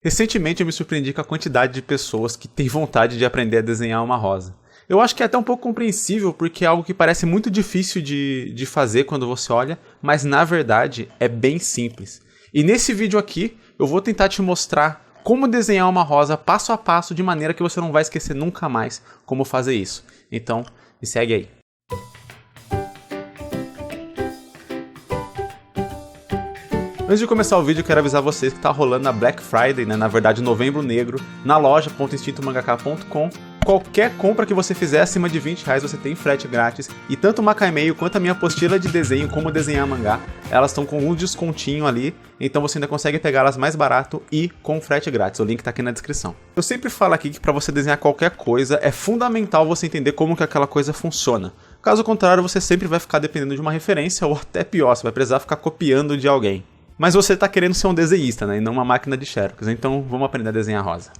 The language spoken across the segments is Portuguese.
Recentemente eu me surpreendi com a quantidade de pessoas que têm vontade de aprender a desenhar uma rosa. Eu acho que é até um pouco compreensível porque é algo que parece muito difícil de fazer quando você olha, mas na verdade é bem simples. E nesse vídeo aqui eu vou tentar te mostrar como desenhar uma rosa passo a passo de maneira que você não vai esquecer nunca mais como fazer isso. Então, me segue aí. Antes de começar o vídeo, eu quero avisar vocês que tá rolando a Black Friday, né? Na verdade, Novembro Negro, na loja.instintomangaka.com. Qualquer compra que você fizer acima de R$20, você tem frete grátis. E tanto o Macameio quanto a minha apostila de desenho, como desenhar mangá, elas estão com um descontinho ali. Então você ainda consegue pegá-las mais barato e com frete grátis. O link tá aqui na descrição. Eu sempre falo aqui que para você desenhar qualquer coisa, é fundamental você entender como que aquela coisa funciona. Caso contrário, você sempre vai ficar dependendo de uma referência, ou até pior, você vai precisar ficar copiando de alguém. Mas você está querendo ser um desenhista, né? E não uma máquina de xerox. Então vamos aprender a desenhar rosa.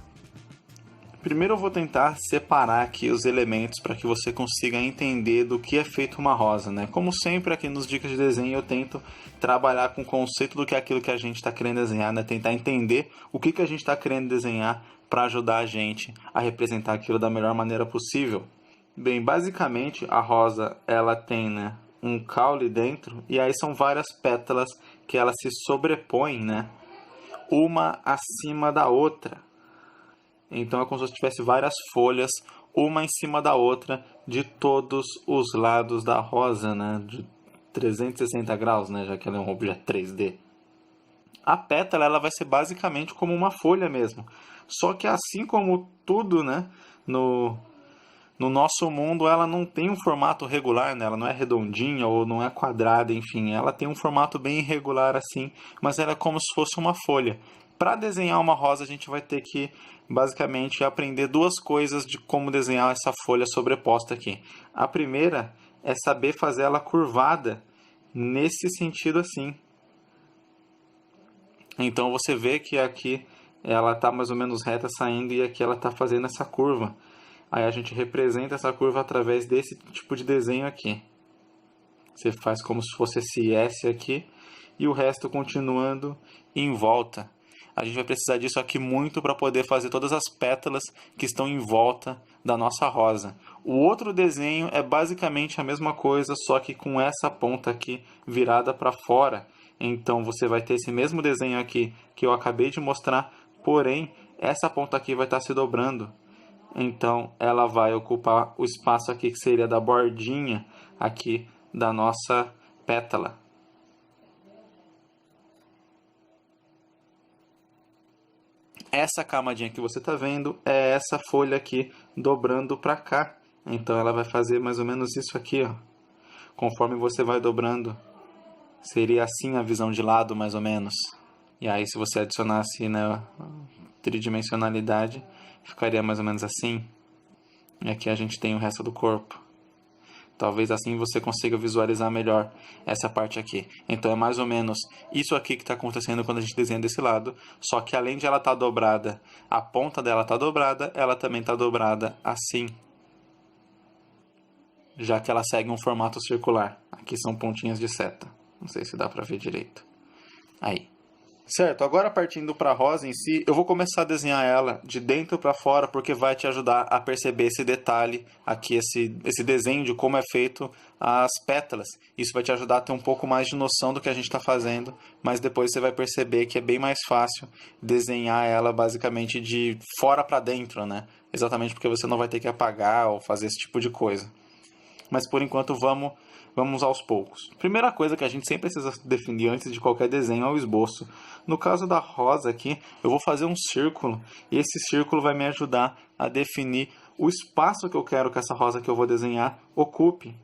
Primeiro eu vou tentar separar aqui os elementos para que você consiga entender do que é feito uma rosa, né? Como sempre aqui nos dicas de desenho eu tento trabalhar com o conceito do que é aquilo que a gente está querendo desenhar, né? Tentar entender o que a gente está querendo desenhar para ajudar a gente a representar aquilo da melhor maneira possível. Bem, basicamente a rosa ela tem, né, um caule dentro e aí são várias pétalas que elas se sobrepõem, né, uma acima da outra. Então é como se você tivesse várias folhas, uma em cima da outra, de todos os lados da rosa, né, de 360 graus, né, já que ela é um objeto 3D. A pétala ela vai ser basicamente como uma folha mesmo. Só que assim como tudo, né, no nosso mundo, ela não tem um formato regular, né? Ela não é redondinha ou não é quadrada, enfim. Ela tem um formato bem irregular assim, mas ela é como se fosse uma folha. Para desenhar uma rosa, a gente vai ter que, basicamente, aprender duas coisas de como desenhar essa folha sobreposta aqui. A primeira é saber fazer ela curvada nesse sentido assim. Então, você vê que aqui ela está mais ou menos reta saindo e aqui ela está fazendo essa curva. Aí a gente representa essa curva através desse tipo de desenho aqui. Você faz como se fosse esse S aqui e o resto continuando em volta. A gente vai precisar disso aqui muito para poder fazer todas as pétalas que estão em volta da nossa rosa. O outro desenho é basicamente a mesma coisa, só que com essa ponta aqui virada para fora. Então você vai ter esse mesmo desenho aqui que eu acabei de mostrar, porém essa ponta aqui vai estar se dobrando. Então ela vai ocupar o espaço aqui que seria da bordinha aqui da nossa pétala. Essa camadinha que você está vendo é essa folha aqui dobrando para cá. Então ela vai fazer mais ou menos isso aqui, ó. Conforme você vai dobrando, seria assim a visão de lado mais ou menos. E aí se você adicionasse, né, tridimensionalidade, ficaria mais ou menos assim. E aqui a gente tem o resto do corpo. Talvez assim você consiga visualizar melhor essa parte aqui. Então é mais ou menos isso aqui que está acontecendo quando a gente desenha desse lado. Só que além de ela estar dobrada, a ponta dela está dobrada, ela também está dobrada assim. Já que ela segue um formato circular. Aqui são pontinhas de seta. Não sei se dá para ver direito. Aí. Certo, agora partindo para a rosa em si, eu vou começar a desenhar ela de dentro para fora, porque vai te ajudar a perceber esse detalhe aqui, esse desenho de como é feito as pétalas. Isso vai te ajudar a ter um pouco mais de noção do que a gente está fazendo, mas depois você vai perceber que é bem mais fácil desenhar ela basicamente de fora para dentro, né? Exatamente porque você não vai ter que apagar ou fazer esse tipo de coisa. Mas por enquanto vamos aos poucos. Primeira coisa que a gente sempre precisa definir antes de qualquer desenho é o esboço. No caso da rosa aqui, eu vou fazer um círculo e esse círculo vai me ajudar a definir o espaço que eu quero que essa rosa que eu vou desenhar ocupe.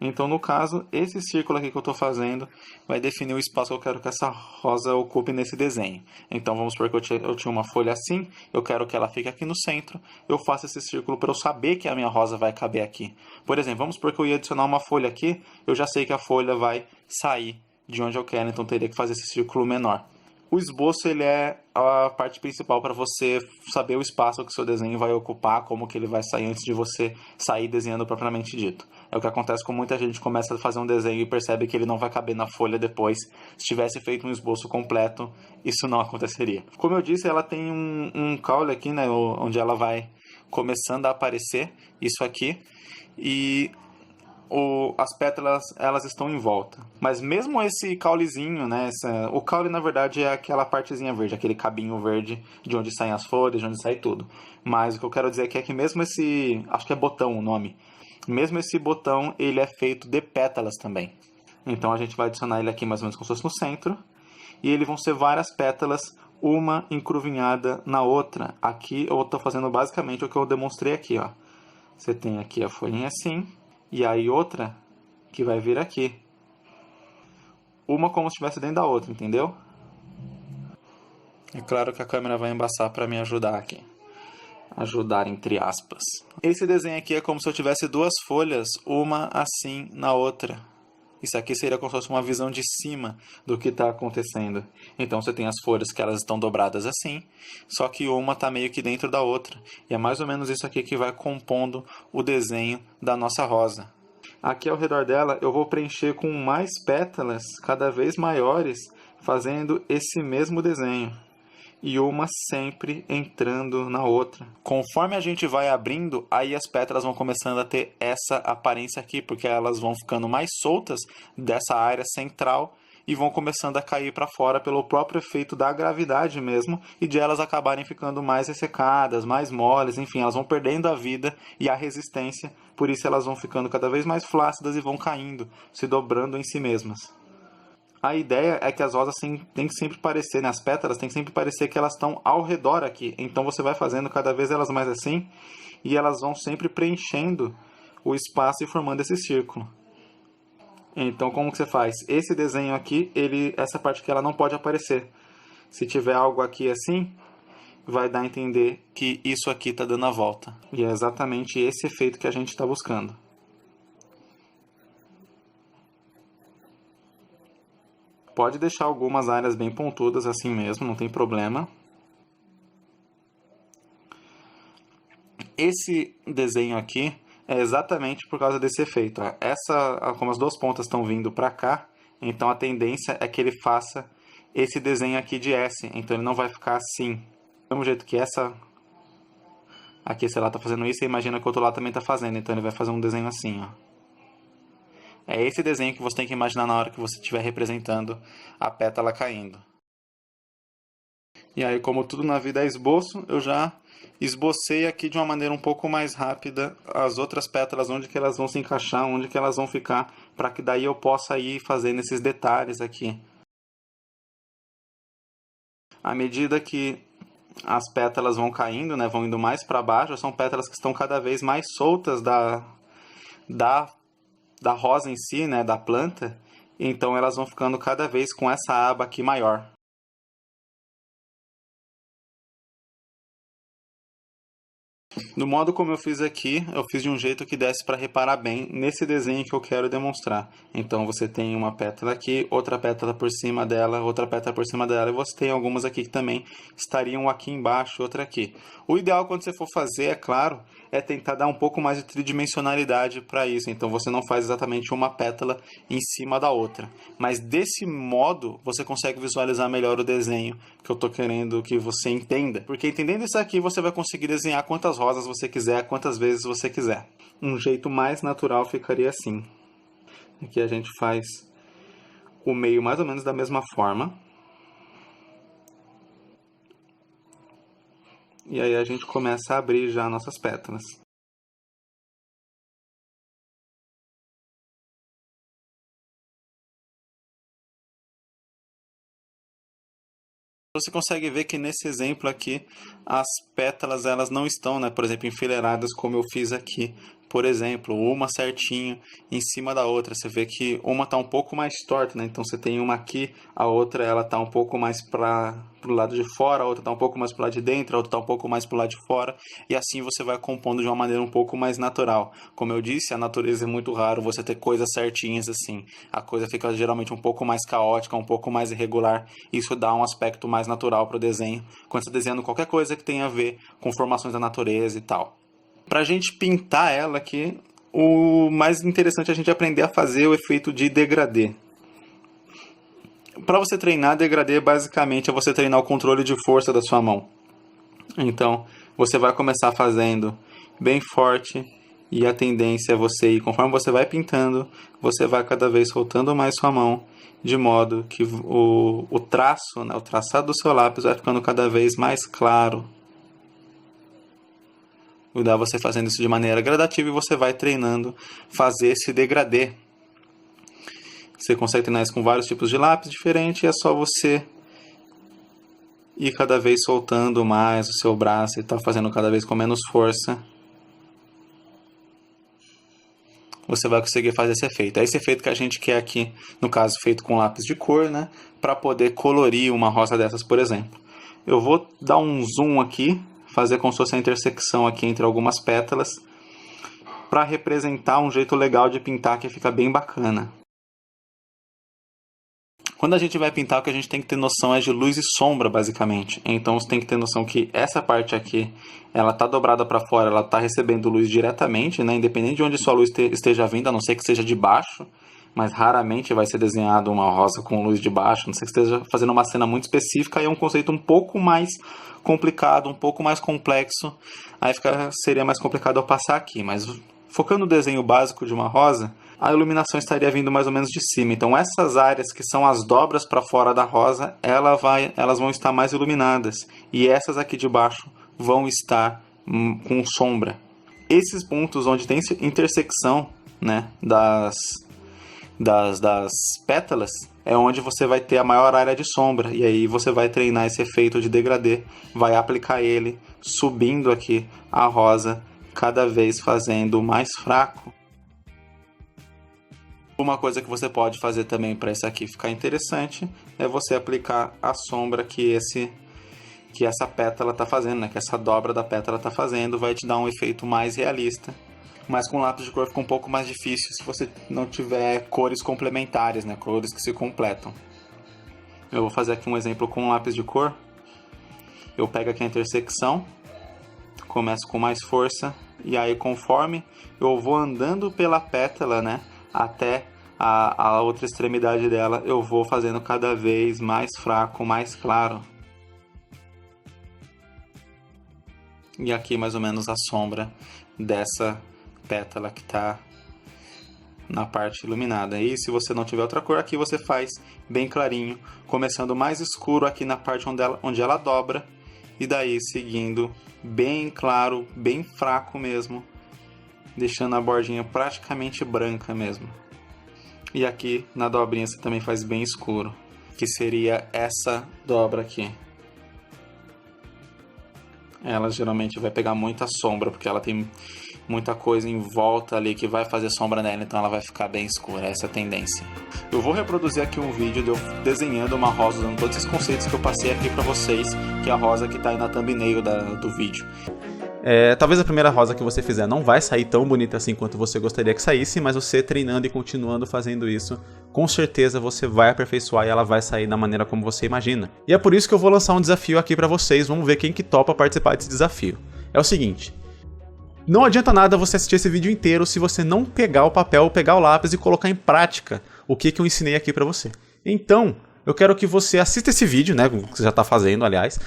Então, no caso, esse círculo aqui que eu estou fazendo vai definir o espaço que eu quero que essa rosa ocupe nesse desenho. Então, vamos supor que eu tinha uma folha assim, eu quero que ela fique aqui no centro, eu faço esse círculo para eu saber que a minha rosa vai caber aqui. Por exemplo, vamos supor que eu ia adicionar uma folha aqui, eu já sei que a folha vai sair de onde eu quero, então teria que fazer esse círculo menor. O esboço ele é a parte principal para você saber o espaço que o seu desenho vai ocupar, como que ele vai sair antes de você sair desenhando propriamente dito. É o que acontece com muita gente que começa a fazer um desenho e percebe que ele não vai caber na folha depois. Se tivesse feito um esboço completo, isso não aconteceria. Como eu disse, ela tem um caule aqui, né, onde ela vai começando a aparecer, isso aqui, e as pétalas elas estão em volta. Mas mesmo esse caulezinho, né? O caule na verdade é aquela partezinha verde, aquele cabinho verde de onde saem as folhas, de onde sai tudo. Mas o que eu quero dizer aqui é que mesmo esse, acho que é botão o nome, mesmo esse botão ele é feito de pétalas também. Então a gente vai adicionar ele aqui mais ou menos como se fosse no centro. E eles vão ser várias pétalas, uma encruvinhada na outra. Aqui eu estou fazendo basicamente o que eu demonstrei aqui, ó. Você tem aqui a folhinha assim. E aí outra que vai vir aqui. Uma como se estivesse dentro da outra, entendeu? É claro que a câmera vai embaçar para me ajudar aqui. Ajudar entre aspas. Esse desenho aqui é como se eu tivesse duas folhas, uma assim na outra. Isso aqui seria como se fosse uma visão de cima do que está acontecendo. Então você tem as folhas que elas estão dobradas assim, só que uma está meio que dentro da outra. E é mais ou menos isso aqui que vai compondo o desenho da nossa rosa. Aqui ao redor dela eu vou preencher com mais pétalas cada vez maiores, fazendo esse mesmo desenho. E uma sempre entrando na outra. Conforme a gente vai abrindo, aí as pétalas vão começando a ter essa aparência aqui, porque elas vão ficando mais soltas dessa área central e vão começando a cair para fora pelo próprio efeito da gravidade mesmo, e de elas acabarem ficando mais ressecadas, mais moles, enfim, elas vão perdendo a vida e a resistência, por isso elas vão ficando cada vez mais flácidas e vão caindo, se dobrando em si mesmas. A ideia é que as rosas tem que sempre parecer, né? As pétalas tem que sempre parecer que elas estão ao redor aqui. Então você vai fazendo cada vez elas mais assim e elas vão sempre preenchendo o espaço e formando esse círculo. Então como que você faz? Esse desenho aqui, essa parte aqui ela não pode aparecer. Se tiver algo aqui assim, vai dar a entender que isso aqui está dando a volta. E é exatamente esse efeito que a gente está buscando. Pode deixar algumas áreas bem pontudas assim mesmo, não tem problema. Esse desenho aqui é exatamente por causa desse efeito. Como as duas pontas estão vindo para cá, então a tendência é que ele faça esse desenho aqui de S. Então ele não vai ficar assim. Do mesmo jeito que essa aqui, sei lá, está fazendo isso, você imagina que o outro lado também está fazendo. Então ele vai fazer um desenho assim, ó. É esse desenho que você tem que imaginar na hora que você estiver representando a pétala caindo. E aí, como tudo na vida é esboço, eu já esbocei aqui de uma maneira um pouco mais rápida as outras pétalas, onde que elas vão se encaixar, onde que elas vão ficar, para que daí eu possa ir fazendo esses detalhes aqui. À medida que as pétalas vão caindo, né, vão indo mais para baixo, são pétalas que estão cada vez mais soltas da rosa em si, né, da planta, então elas vão ficando cada vez com essa aba aqui maior. Do modo como eu fiz aqui, eu fiz de um jeito que desse para reparar bem nesse desenho que eu quero demonstrar. Então você tem uma pétala aqui, outra pétala por cima dela, outra pétala por cima dela, e você tem algumas aqui que também estariam aqui embaixo, outra aqui. O ideal quando você for fazer, é claro, é tentar dar um pouco mais de tridimensionalidade para isso. Então você não faz exatamente uma pétala em cima da outra. Mas desse modo, você consegue visualizar melhor o desenho que eu estou querendo que você entenda. Porque entendendo isso aqui, você vai conseguir desenhar quantas rosas você quiser, quantas vezes você quiser. Um jeito mais natural ficaria assim. Aqui a gente faz o meio mais ou menos da mesma forma. E aí a gente começa a abrir já nossas pétalas. Você consegue ver que nesse exemplo aqui, as pétalas elas não estão, né, por exemplo, enfileiradas como eu fiz aqui, por exemplo, uma certinho em cima da outra. Você vê que uma está um pouco mais torta, né? Então você tem uma aqui, a outra ela está um pouco mais para o lado de fora, a outra está um pouco mais para o lado de dentro, a outra está um pouco mais para o lado de fora, e assim você vai compondo de uma maneira um pouco mais natural. Como eu disse, a natureza é muito raro você ter coisas certinhas assim. A coisa fica geralmente um pouco mais caótica, um pouco mais irregular. Isso dá um aspecto mais natural para o desenho, quando você está desenhando qualquer coisa que tenha a ver com formações da natureza e tal. Para a gente pintar ela aqui, o mais interessante é a gente aprender a fazer o efeito de degradê. Para você treinar degradê, basicamente é você treinar o controle de força da sua mão. Então, você vai começar fazendo bem forte e a tendência é você ir, conforme você vai pintando, você vai cada vez soltando mais sua mão, de modo que o traço, né, o traçado do seu lápis vai ficando cada vez mais claro. O ideal é você fazendo isso de maneira gradativa e você vai treinando fazer esse degradê. Você consegue treinar isso com vários tipos de lápis diferentes e é só você ir cada vez soltando mais o seu braço e tá fazendo cada vez com menos força. Você vai conseguir fazer esse efeito. É esse efeito que a gente quer aqui, no caso feito com lápis de cor, né? Para poder colorir uma rosa dessas, por exemplo. Eu vou dar um zoom aqui, fazer como se fosse a intersecção aqui entre algumas pétalas, para representar um jeito legal de pintar que fica bem bacana. Quando a gente vai pintar, o que a gente tem que ter noção é de luz e sombra, basicamente. Então você tem que ter noção que essa parte aqui, ela está dobrada para fora, ela está recebendo luz diretamente, né? Independente de onde sua luz esteja vindo, a não ser que seja de baixo, mas raramente vai ser desenhado uma rosa com luz de baixo, a não ser que esteja fazendo uma cena muito específica, aí é um conceito um pouco mais complicado, um pouco mais complexo, aí seria mais complicado eu passar aqui, mas focando no desenho básico de uma rosa, a iluminação estaria vindo mais ou menos de cima. Então essas áreas que são as dobras para fora da rosa, elas vão estar mais iluminadas. E essas aqui de baixo vão estar com sombra. Esses pontos onde tem intersecção, né, das pétalas, é onde você vai ter a maior área de sombra. E aí você vai treinar esse efeito de degradê, vai aplicar ele subindo aqui a rosa, cada vez fazendo mais fraco. Uma coisa que você pode fazer também para esse aqui ficar interessante é você aplicar a sombra que essa pétala está fazendo, né? Que essa dobra da pétala está fazendo, vai te dar um efeito mais realista. Mas com lápis de cor fica um pouco mais difícil se você não tiver cores complementares, né? Cores que se completam. Eu vou fazer aqui um exemplo com um lápis de cor. Eu pego aqui a intersecção, começo com mais força e aí conforme eu vou andando pela pétala, né, até a outra extremidade dela, eu vou fazendo cada vez mais fraco, mais claro. E aqui mais ou menos a sombra dessa pétala que está na parte iluminada. E se você não tiver outra cor, aqui você faz bem clarinho, começando mais escuro aqui na parte onde ela dobra, e daí seguindo bem claro, bem fraco mesmo, deixando a bordinha praticamente branca mesmo. E aqui na dobrinha você também faz bem escuro, que seria essa dobra aqui. Ela geralmente vai pegar muita sombra, porque ela tem muita coisa em volta ali que vai fazer sombra nela, então ela vai ficar bem escura, essa é a tendência. Eu vou reproduzir aqui um vídeo de eu desenhando uma rosa, usando todos esses conceitos que eu passei aqui pra vocês, que é a rosa que tá aí na thumbnail do vídeo. Talvez a primeira rosa que você fizer não vai sair tão bonita assim quanto você gostaria que saísse, mas você treinando e continuando fazendo isso, com certeza você vai aperfeiçoar e ela vai sair da maneira como você imagina. E é por isso que eu vou lançar um desafio aqui pra vocês, vamos ver quem que topa participar desse desafio. É o seguinte: não adianta nada você assistir esse vídeo inteiro se você não pegar o papel, pegar o lápis e colocar em prática o que eu ensinei aqui pra você. Então, eu quero que você assista esse vídeo, né, que você já tá fazendo, aliás,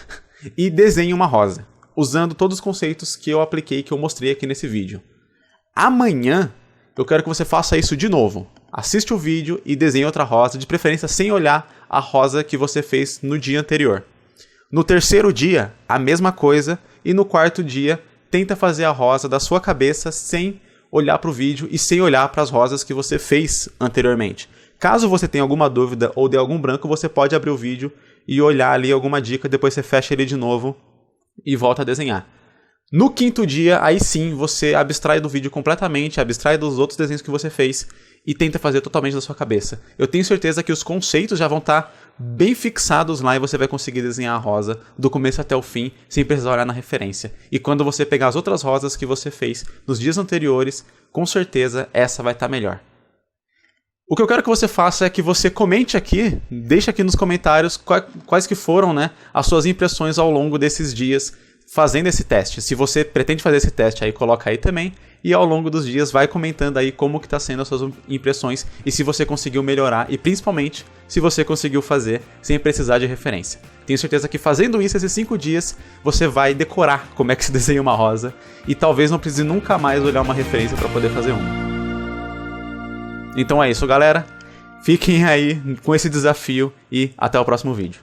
e desenhe uma rosa, usando todos os conceitos que eu apliquei, que eu mostrei aqui nesse vídeo. Amanhã, eu quero que você faça isso de novo. Assiste o vídeo e desenhe outra rosa, de preferência sem olhar a rosa que você fez no dia anterior. No terceiro dia, a mesma coisa, e no quarto dia, tenta fazer a rosa da sua cabeça sem olhar para o vídeo e sem olhar para as rosas que você fez anteriormente. Caso você tenha alguma dúvida ou dê algum branco, você pode abrir o vídeo e olhar ali alguma dica, depois você fecha ele de novo e volta a desenhar. No 5º dia, aí sim, você abstrai do vídeo completamente, abstrai dos outros desenhos que você fez e tenta fazer totalmente da sua cabeça. Eu tenho certeza que os conceitos já vão estar bem fixados lá e você vai conseguir desenhar a rosa do começo até o fim, sem precisar olhar na referência. E quando você pegar as outras rosas que você fez nos dias anteriores, com certeza essa vai estar melhor. O que eu quero que você faça é que você comente aqui, deixe aqui nos comentários quais que foram, né, as suas impressões ao longo desses dias fazendo esse teste. Se você pretende fazer esse teste aí, coloca aí também. E ao longo dos dias vai comentando aí como que tá sendo as suas impressões e se você conseguiu melhorar e principalmente se você conseguiu fazer sem precisar de referência. Tenho certeza que fazendo isso esses 5 dias você vai decorar como é que se desenha uma rosa e talvez não precise nunca mais olhar uma referência para poder fazer uma. Então é isso, galera. Fiquem aí com esse desafio e até o próximo vídeo.